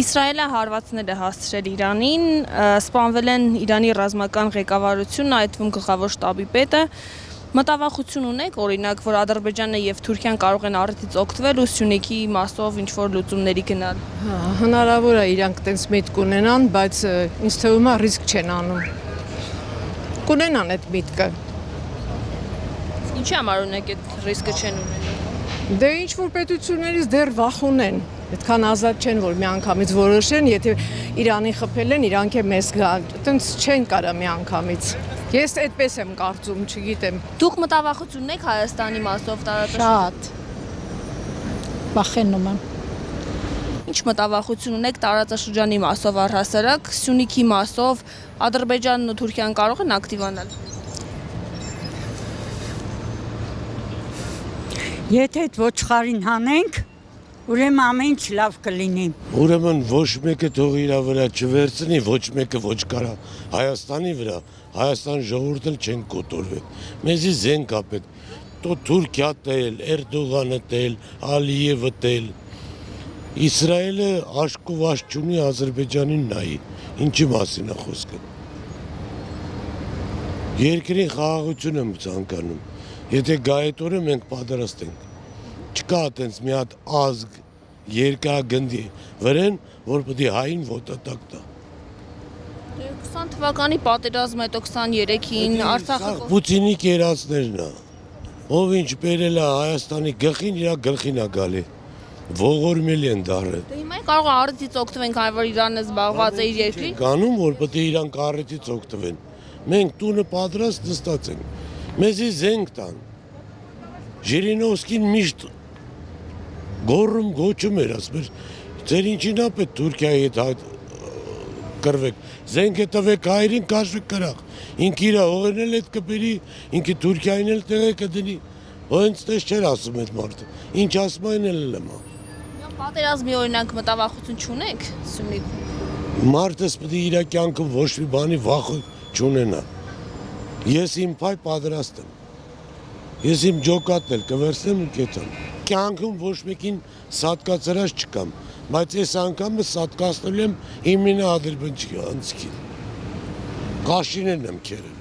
Իսրայելը հարվածներ է հասցրել Իրանին, սպանվել են Իրանի ռազմական ղեկավարությունը, այդ թվում գլխավոր շտաբի պետը։ Մտավախություն ունեք, օրինակ, որ Ադրբեջանը եւ Թուրքիան կարող են առիթից օգտվել ու Սյունիքի մասով ինչ-որ լուծումների գնալ։ Հնարավոր է իրանք տենց միտք ունենան, բայց ինձ թվում է ռիսկ չեն անում։ Կունենան այդ միտքը։ Ինչի համար ունեք այդ ռիսկը չեն ունենում։ Դե ինչ որ պետություններից դեռ վախ ունեն։ Այդքան ազատ չեն, որ միանգամից որոշեն, եթե Իրանի խփել են, իրանք է մեզ գալ։ Տենց չեն կարա միանգամից։ Ես այդպես եմ կարծում, չգիտեմ։ Դուք մտավախություն ունեք Հայաստանի մասով Շատ վախենում եմ։ Ինչ մտավախություն ունեք տարածաշրջանի մասով առհասարակ, Սյունիքի մասով Ադրբեջանն ու Թուրքիան կարող են ակտիվանալ։ Եթե այդ ոչխարին հանենք, ուրեմն ամեն ինչ լավ կլինի։ Ուրեմն ոչ մեկը թող իր վրա չվերցնի, ոչ մեկը ոչ կարա Հայաստանի վրա, Հայաստան ժողովուրդը չեն կոտորվել։ Մեզի զենք ա պետք։ Տո Թուրքիա տել, Էրդողանը տել, Ալիևը տել։ Իսրայելը աշկ ու վաշ չունի Ադրբեջանին նայի։ Ինչի մասին է խոսքը։ Երկրի խաղաղություն եմ ցանկանում։ Եթե գայետորը մենք պատրաստ ենք։ Չկա այտենց մի հատ ազգ երկրագնդի վրան, որ պետք է հային ոտնատակ տա։ 20 թվականի պատերազմը, հետո 23-ին Արցախը Պուտինի կերածներն է։ Ով ինչ բերել է Հայաստանի գլխին, իր գլխին է գալի։ Ողորմելի են դառը։ Դե հիմա կարող է առիթից օգտվենք, այն որ Իրանը զբաղված է իր երկրի։ Գանում որ պետք է իրանք առիթից օգտվեն։ Մենք տունը պատրաստ նստած ենք։ Մեզի զենք տան։ Ժիրինովսկին միշտ գոռում գոչում էր, ասում էր, ձեր ինչին է պետք Թուրքիայի հետ կրվեք, զենք է տվեք հայերին կաշվեք կրախ, ինք իր հողերն էլ հետ կբերի, ինքը Թուրքիային էլ տեղ է կդնի, հենց տես չէր ասում այդ մարդը, ինչ ասում այն էլ լմա։ Պատերազմի օրինակ մտավախություն չունեք Սյունիքում։ Մարդս պետք է իր կյանքում ոչ մի բանի վախ չունենա։ Ես իմ փայ պատրաստ եմ։ Ես իմ ջոկատն էլ կվերցնեմ ու կեցամ։ Կյանքում ոչ մեկին սատկացրած չկամ, բայց այս անգամը սատկացնելու եմ իմինը Ադրբեջանի անցքին։ Կաշինեն եմ քերել։